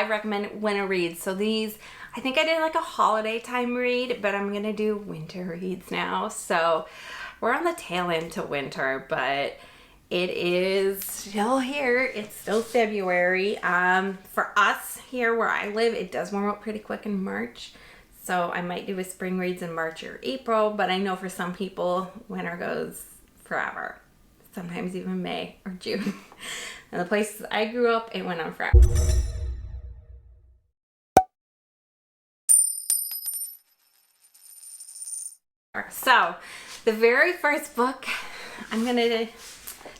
I recommend winter reads. So these, I think I did like a holiday time read, but I'm gonna do winter reads now. So we're on the tail end to winter, but it is still here. It's still February. For us here where I live, it does warm up pretty quick in March. So I might do a spring reads in March or April, but I know for some people, winter goes forever. Sometimes even May or June. And the places I grew up, it went on forever. So the very first book I'm gonna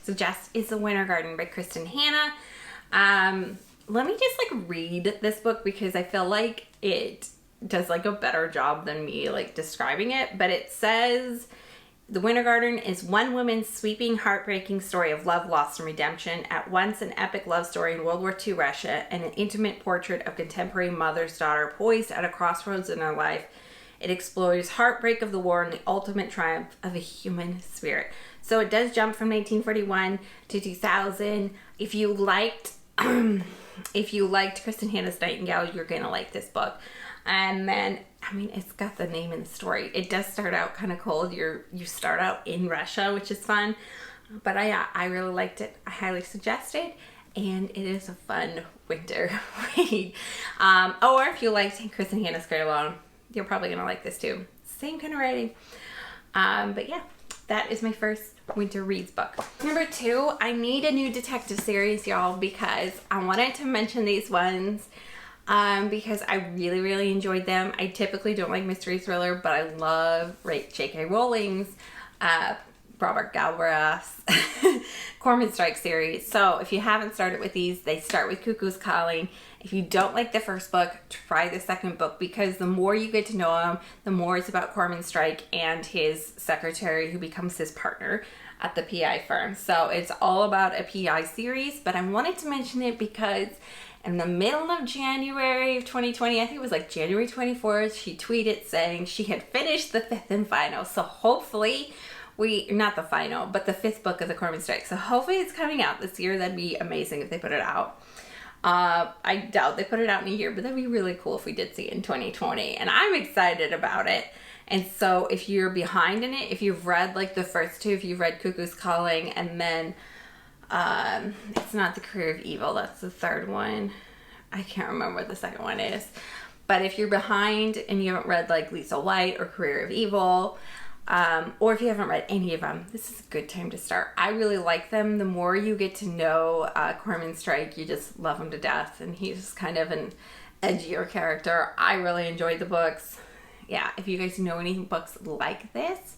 suggest is The Winter Garden by Kristin Hannah. Let me just like read this book because I feel like it does like a better job than me like describing it. But it says, The Winter Garden is one woman's sweeping, heartbreaking story of love, loss, and redemption. At once an epic love story in World War II Russia and an intimate portrait of contemporary mother's daughter poised at a crossroads in her life. It explores heartbreak of the war and the ultimate triumph of a human spirit. So it does jump from 1941 to 2000. If you liked Kristin Hannah's Nightingale, you're gonna like this book. And then, I mean, it's got the name and the story. It does start out kind of cold. You start out in Russia, which is fun. But I really liked it. I highly suggest it. And it is a fun winter read. Or if you liked Kristin Hannah's Great Alone, you're probably gonna like this too. Same kind of writing. But yeah, that is my first winter reads book. Number 2, I need a new detective series, y'all, because I wanted to mention these ones because I really, really enjoyed them. I typically don't like mystery thriller, but I love J.K. Rowling's Robert Galbraith's Cormoran Strike series. So if you haven't started with these, they start with Cuckoo's Calling. If you don't like the first book, try the second book, because the more you get to know him, the more it's about Cormoran Strike and his secretary who becomes his partner at the PI firm. So it's all about a PI series, but I wanted to mention it because in the middle of January of 2020, I think it was like January 24th, she tweeted saying she had finished the 5th and final. So hopefully not the final, but the 5th book of the Cormoran Strike. So hopefully it's coming out this year. That'd be amazing if they put it out. I doubt they put it out in a year, but that'd be really cool if we did see it in 2020. And I'm excited about it. And so if you're behind in it, if you've read like the first 2, if you've read Cuckoo's Calling, and then it's not The Career of Evil, that's the 3rd one. I can't remember what the 2nd one is. But if you're behind and you haven't read like Lisa White or Career of Evil, or if you haven't read any of them, this is a good time to start. I really like them. The more you get to know Cormoran Strike, you just love him to death, and he's kind of an edgier character. I really enjoyed the books. Yeah, if you guys know any books like this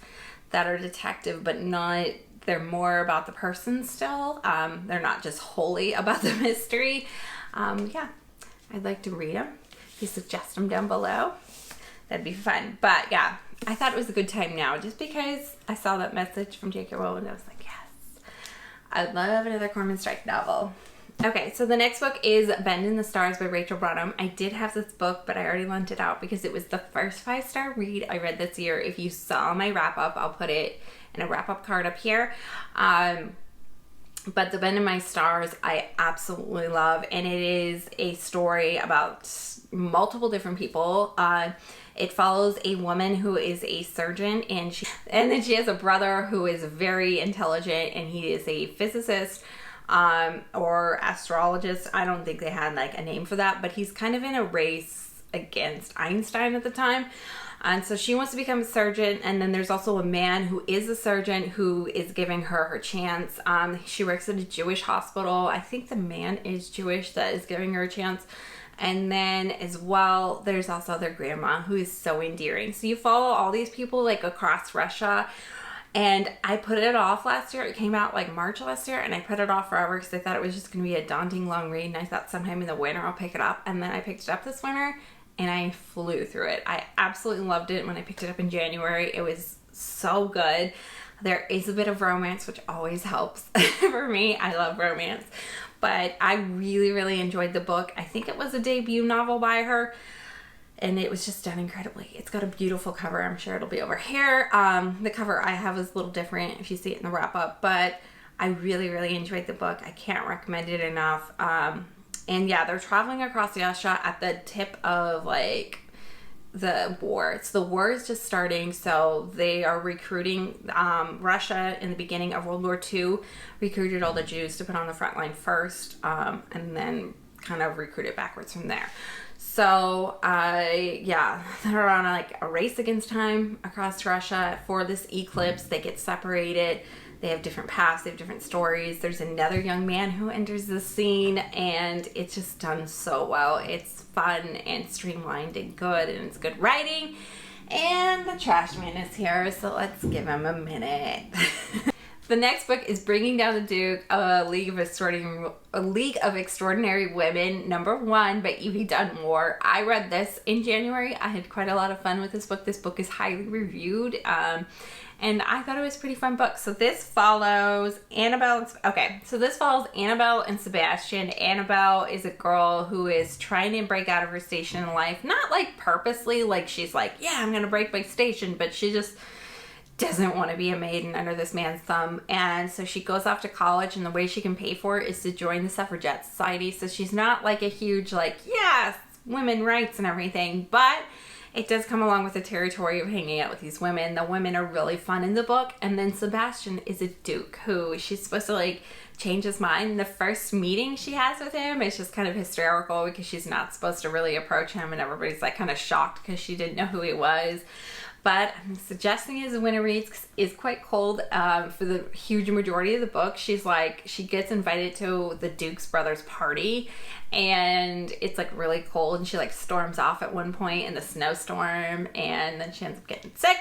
that are detective but not, they're more about the person still, they're not just wholly about the mystery, yeah, I'd like to read them. If you suggest them down below, that'd be fun. But yeah, I thought it was a good time now just because I saw that message from J.K. Rowling and I was like, yes, I'd love another Cormoran Strike novel. Okay, so the next book is Bend in the Stars by Rachel Brunham. I did have this book, but I already lent it out because it was the first 5-star read I read this year. If you saw my wrap-up, I'll put it in a wrap-up card up here. But The Bend in My Stars, I absolutely love, and it is a story about multiple different people. It follows a woman who is a surgeon, and then she has a brother who is very intelligent, and he is a physicist or astrologist. I don't think they had like a name for that, but he's kind of in a race against Einstein at the time. And so she wants to become a surgeon, and then there's also a man who is a surgeon who is giving her chance. She works at a Jewish hospital. I think the man is Jewish that is giving her a chance. And then as well, there's also their grandma who is so endearing. So you follow all these people like across Russia. And I put it off last year. It came out like March last year, and I put it off forever because I thought it was just going to be a daunting long read. And I thought sometime in the winter I'll pick it up. And then I picked it up this winter, and I flew through it. I absolutely loved it when I picked it up in January. It was so good. There is a bit of romance, which always helps for me. I love romance. But I really, really enjoyed the book. I think it was a debut novel by her, and it was just done incredibly. It's got a beautiful cover. I'm sure it'll be over here. The cover I have is a little different if you see it in the wrap-up, but I really, really enjoyed the book. I can't recommend it enough. And yeah, they're traveling across Russia at the tip of like the war. So the war is just starting, so they are recruiting. Russia in the beginning of World War II recruited all the Jews to put on the front line first, and then kind of recruited backwards from there. So yeah, they're on like a race against time across Russia for this eclipse. They get separated. They have different paths, they have different stories. There's another young man who enters the scene, and it's just done so well. It's fun and streamlined and good, and it's good writing. And the trash man is here, so let's give him a minute. The next book is Bringing Down the Duke, A League of Extraordinary Women, #1 by Evie Dunmore. I read this in January. I had quite a lot of fun with this book. This book is highly reviewed, and I thought it was a pretty fun book. So this follows Annabelle. This follows Annabelle and Sebastian. Annabelle is a girl who is trying to break out of her station in life. Not like purposely, like she's like, yeah, I'm gonna break my station, but she just doesn't want to be a maiden under this man's thumb. And so she goes off to college, and the way she can pay for it is to join the suffragette society. So she's not like a huge like, yes, women rights and everything, but it does come along with the territory of hanging out with these women. The women are really fun in the book. And then Sebastian is a duke who she's supposed to like change his mind. The first meeting she has with him is just kind of hysterical because she's not supposed to really approach him, and everybody's like kind of shocked because she didn't know who he was. But I'm suggesting his winter reads is quite cold for the huge majority of the book. She's like, she gets invited to the Duke's brother's party, and it's like really cold, and she like storms off at one point in the snowstorm, and then she ends up getting sick.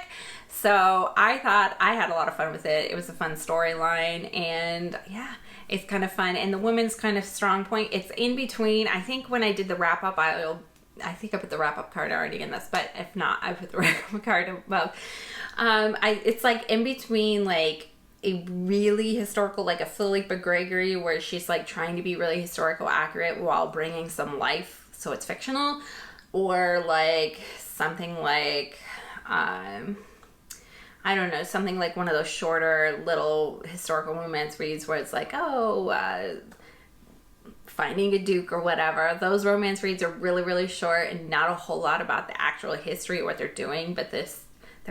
So I thought I had a lot of fun with it. It was a fun storyline, and yeah, it's kind of fun. And the women's kind of strong point, it's in between. I think when I did the wrap up, I think I put the wrap-up card already in this, but if not, I put the wrap-up card above. It's like in between like a really historical, like a Philippa Gregory, where she's like trying to be really historical accurate while bringing some life, so it's fictional, or like something like, I don't know, something like one of those shorter little historical romance reads where it's like, Finding a Duke or whatever. Those romance reads are really, really short and not a whole lot about the actual history of what they're doing, but they're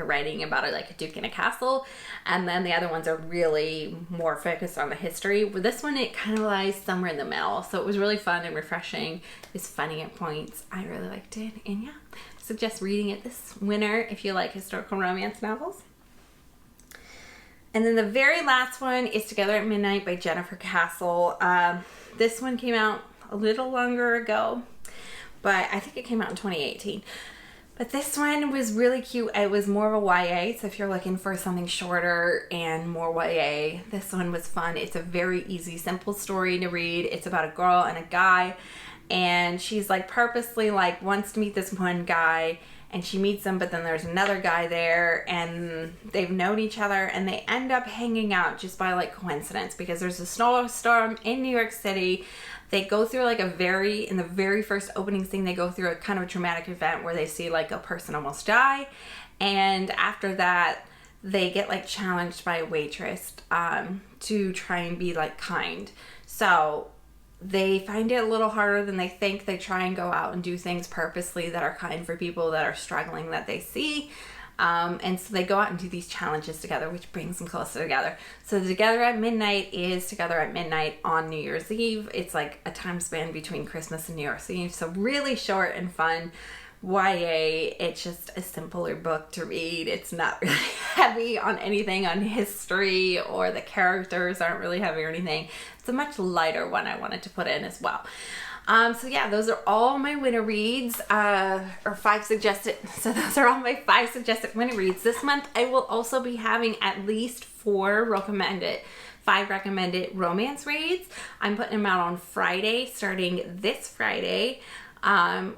writing about it like a duke in a castle. And then the other ones are really more focused on the history. With this one, it kind of lies somewhere in the middle. So it was really fun and refreshing. It's funny at points. I really liked it. And yeah, I suggest reading it this winter if you like historical romance novels. And then the very last one is Together at Midnight by Jennifer Castle. This one came out a little longer ago, but I think it came out in 2018. But this one was really cute. It was more of a YA, so if you're looking for something shorter and more YA, this one was fun. It's a very easy, simple story to read. It's about a girl and a guy, and she's like purposely like wants to meet this one guy, and she meets him, but then there's another guy there, and they've known each other, and they end up hanging out just by like coincidence because there's a snowstorm in New York City. They go through like in the very first opening scene, they go through a kind of a traumatic event where they see like a person almost die, and after that, they get like challenged by a waitress to try and be like kind. So they find it a little harder than they think. They try and go out and do things purposely that are kind for people that are struggling that they see. And so they go out and do these challenges together, which brings them closer together. So Together at Midnight is Together at Midnight on New Year's Eve. It's like a time span between Christmas and New Year's Eve. So really short and fun. YA, it's just a simpler book to read. It's not really heavy on anything on history, or the characters aren't really heavy or anything. It's a much lighter one I wanted to put in as well. So yeah, those are all my winter reads, or 5 suggested. So those are all my 5 suggested winter reads. This month I will also be having at least 5 recommended romance reads. I'm putting them out on Friday, starting this Friday.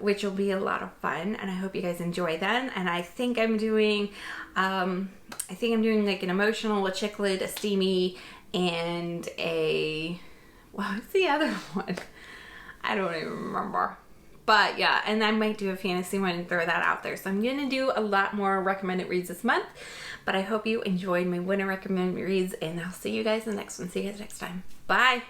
Which will be a lot of fun, and I hope you guys enjoy them. And I think I'm doing like an emotional, a chick lit, a steamy, and what's the other one? I don't even remember. But yeah, and I might do a fantasy one and throw that out there. So I'm going to do a lot more recommended reads this month. But I hope you enjoyed my winter recommended reads, and I'll see you guys in the next one. See you guys next time. Bye!